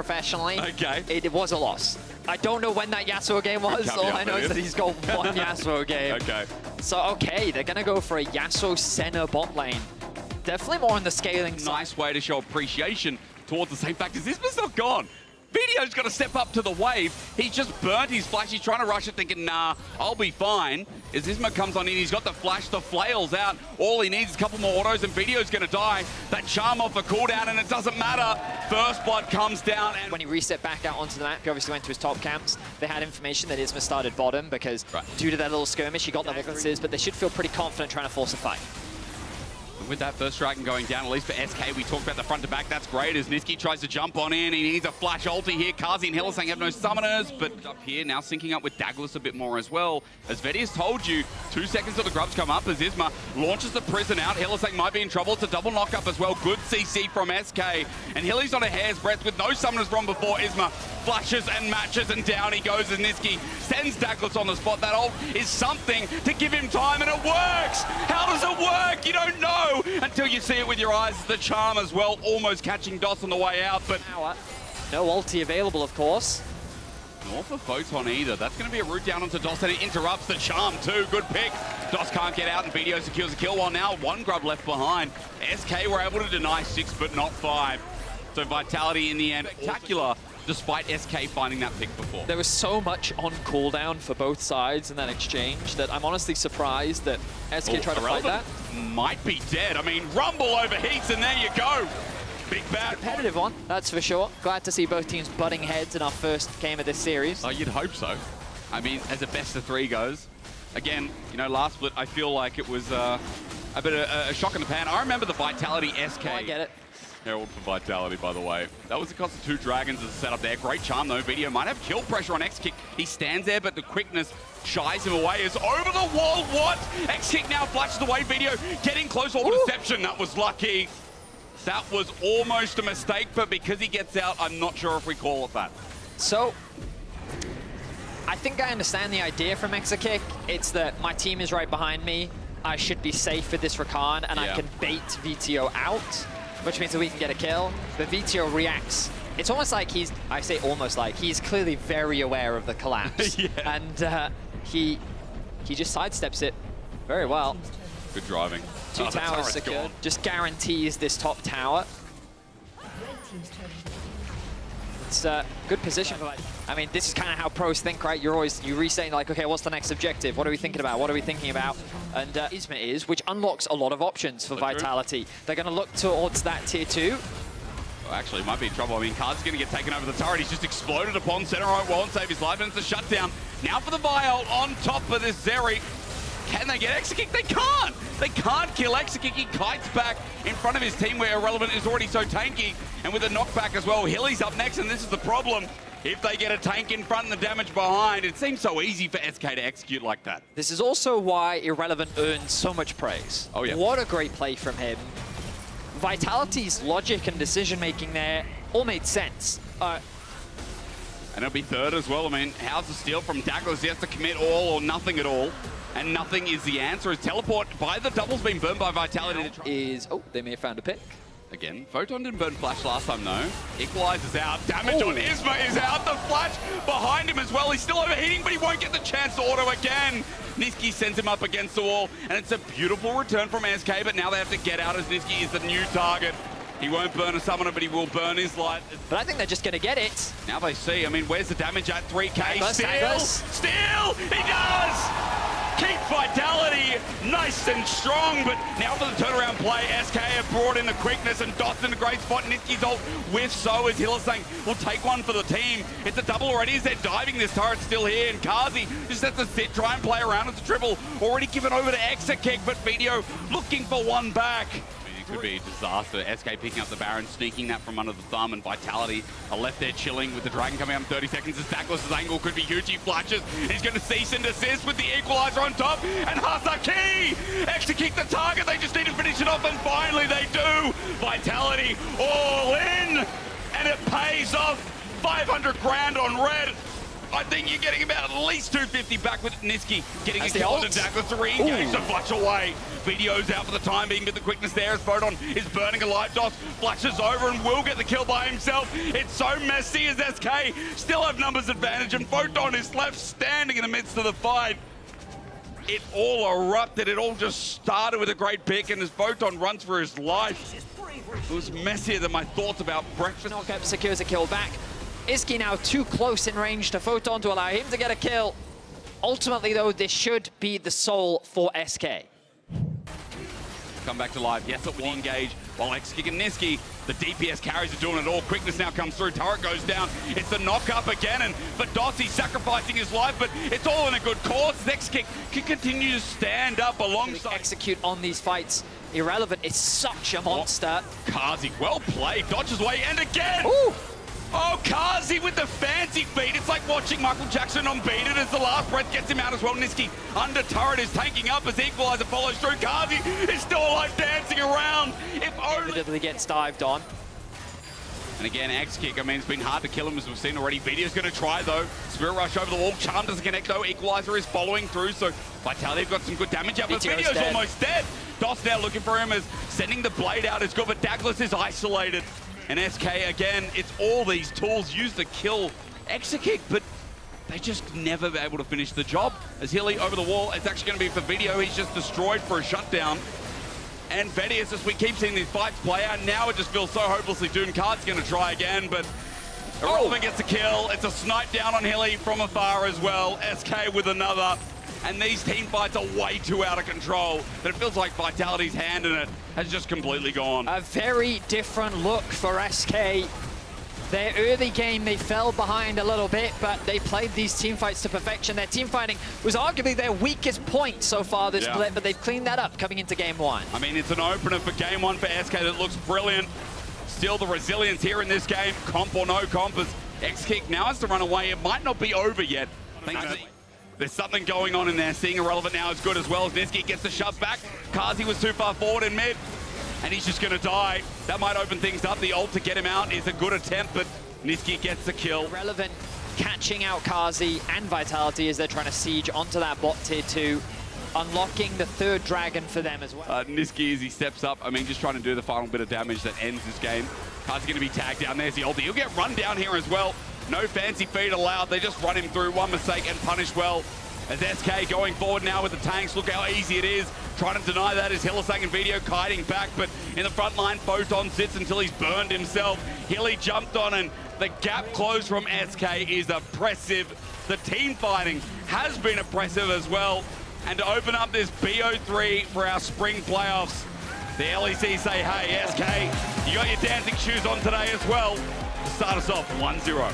professionally. Okay. It was a loss. I don't know when that Yasuo game was. All I know is that he's got one Yasuo game. Okay. So, okay, they're going to go for a Yasuo Senna bot lane. Definitely more on the scaling side. Nice way to show appreciation towards the same fact as Isma's not gone. Video's got to step up to the wave. He's just burnt his flash. He's trying to rush it thinking, nah, I'll be fine. As Isma comes on in, he's got the flash, the flail's out. All he needs is a couple more autos and Video's going to die. That charm off a cooldown and it doesn't matter. First blood comes down. And when he reset back out onto the map, he obviously went to his top camps. They had information that Isma started bottom because due to that little skirmish, he got the weaknesses, but they should feel pretty confident trying to force a fight. With that first dragon going down, at least for SK, we talked about the front to back. That's great as Niski tries to jump on in. He needs a flash ulti here. Kazi and Hylissang have no summoners, but up here now syncing up with Douglas a bit more as well. As Veti has told you, 2 seconds till the grubs come up as Isma launches the prison out. Hylissang might be in trouble. It's a double knock-up as well. Good CC from SK. And Hilly's on a hair's breadth with no summoners from before. Isma flashes and matches, and down he goes as Niski sends Douglas on the spot. That ult is something to give him time, and it works! How does it work? You don't know until you see it with your eyes. The charm as well, almost catching DOS on the way out, but no ulti available, of course. Nor for Photon either. That's going to be a route down onto DOS, and it interrupts the charm too. Good pick. DOS can't get out, and Video secures a kill, while now 1 grub left behind. SK were able to deny 6, but not 5. So Vitality in the end, spectacular, despite SK finding that pick before. There was so much on cooldown for both sides in that exchange that I'm honestly surprised that SK tried to fight that. Might be dead. I mean, Rumble overheats, and there you go. Big bad. Competitive one, that's for sure. Glad to see both teams butting heads in our first game of this series. Oh, you'd hope so. I mean, as a best of 3 goes. Again, you know, last split, I feel like it was a bit of a shock in the pan. I remember the Vitality SK. Oh, I get it. Herald for Vitality, by the way. That was the cost of 2 dragons as a setup there. Great charm, though. Video might have kill pressure on X-Kick. He stands there, but the quickness shies him away. Is over the wall. What? X-Kick now flashes away. Video getting close. All deception. That was lucky. That was almost a mistake, but because he gets out, I'm not sure if we call it that. So, I think I understand the idea from X-Kick. It's that my team is right behind me. I should be safe with this Rakan, and I can bait VTO out, which means that we can get a kill. But VTO reacts. It's almost like he's, I say almost like, he's clearly very aware of the collapse. And he just sidesteps it very well. Good driving. 2 towers secured. Just guarantees this top tower. It's a good position. I mean, this is kind of how pros think, right? You're resetting like, okay, what's the next objective? What are we thinking about? What are we thinking about? And Isma is, which unlocks a lot of options for Vitality. They're going to look towards that tier 2. Well, actually, might be in trouble. I mean, Card's going to get taken over the turret. He's just exploded upon center right wall and save his life, and it's a shutdown. Now for the Vi ult on top of this Zeri. Can they get X-Kick? They can't! They can't kill X-Kick. He kites back in front of his team where Irrelevant is already so tanky. And with a knockback as well, Hilly's up next, and this is the problem. If they get a tank in front and the damage behind, it seems so easy for SK to execute like that. This is also why Irrelevant earns so much praise. Oh, yeah. What a great play from him. Vitality's logic and decision-making there all made sense. And it'll be 3rd as well. I mean, how's the steal from Douglas? He has to commit all or nothing at all. And nothing is the answer. His teleport by the double's been burned by Vitality. Oh, they may have found a pick. Again, Photon didn't burn Flash last time, though. Equalizes out. Damage on Isma is out. The Flash behind him as well. He's still overheating, but he won't get the chance to auto again. Niski sends him up against the wall, and it's a beautiful return from SK, but now they have to get out as Niski is the new target. He won't burn a summoner, but he will burn his light. But I think they're just going to get it. Now they see. I mean, where's the damage at 3K? Steal! He does! Keep Vitality nice and strong, but now for the turnaround play, SK have brought in the quickness, and Dot's in a great spot. Niski's ult with so is Hylissang will take one for the team. It's a double already as they're diving. This turret's still here, and Kazi just has to sit, try and play around. It's a triple already given over to X-Kick, but Video looking for one back. Could be a disaster. SK picking up the Baron, sneaking that from under the thumb, and Vitality are left there chilling with the Dragon coming up in 30 seconds. As Douglas's angle could be huge. He flashes. He's going to cease and desist with the equalizer on top. And Hazaki execute the target. They just need to finish it off, and finally they do. Vitality all in, and it pays off. 500 grand on red. I think you're getting about at least 250 back with Niski getting That's a kill on the Dagger to re-engage the flash away. Video's out for the time being, but the quickness there as Photon is burning alive. DOS flashes over and will get the kill by himself. It's so messy as SK still have numbers advantage, and Photon is left standing in the midst of the fight. It all erupted. It all just started with a great pick, and as Photon runs for his life, it was messier than my thoughts about breakfast. Knockup secures a kill back. Iski now too close in range to Photon to allow him to get a kill. Ultimately, though, this should be the soul for SK. Come back to life. Yes, it will engage. While X-Kick and Niski, the DPS carries are doing it all. Quickness now comes through. Turret goes down. It's the knock-up again, and for Dossi sacrificing his life, but it's all in a good cause. X-Kick can continue to stand up alongside. Execute on these fights. Irrelevant is such a monster. Kazi, well played. Dodges away, and again! Ooh. Oh, Kazi with the fancy feet. It's like watching Michael Jackson on Beat It as the last breath gets him out as well. Niski under turret is tanking up as Equalizer follows through. Kazi is still alive, dancing around. If only... Inevitably gets dived on. And again, X-Kick, I mean, it's been hard to kill him as we've seen already. Video's going to try, though. Spirit Rush over the wall. Charm doesn't connect, though. Equalizer is following through, so Vitality have got some good damage out, but Video's almost dead. DOS now looking for him as sending the blade out is good, but Douglas is isolated. And SK, again, it's all these tools used to kill X-Kick, but they just never able to finish the job. As Hilly over the wall, it's actually going to be for Video. He's just destroyed for a shutdown. And Vedius, as we keep seeing these fights play out, now it just feels so hopelessly doomed. Card's going to try again, but Irrelevant gets a kill. It's a snipe down on Hilly from afar as well. SK with another. And these team fights are way too out of control. But it feels like Vitality's hand in it has just completely gone. A very different look for SK. Their early game, they fell behind a little bit, but they played these team fights to perfection. Their team fighting was arguably their weakest point so far this split, but they've cleaned that up coming into game one. I mean, it's an opener for game one for SK that looks brilliant. Still the resilience here in this game, comp or no comp, as X-Kick now has to run away. It might not be over yet. There's something going on in there. Seeing Irrelevant now is good as well as Niski gets the shove back. Kazi was too far forward in mid, and he's just going to die. That might open things up. The ult to get him out is a good attempt, but Niski gets the kill. Irrelevant catching out Kazi and Vitality as they're trying to siege onto that bot tier 2, unlocking the third dragon for them as well. Niski, as he steps up, I mean, just trying to do the final bit of damage that ends this game. Kazi's going to be tagged down. There's the ulti. He'll get run down here as well. No fancy feed allowed. They just run him through. One mistake and punish well. As SK going forward now with the tanks. Look how easy it is. Trying to deny that is Hylissang and Video kiting back, but in the front line, Photon sits until he's burned himself. Hilly jumped on, and the gap closed from SK is oppressive. The team fighting has been oppressive as well. And to open up this BO3 for our spring playoffs, the LEC say, hey, SK, you got your dancing shoes on today as well. To start us off 1-0.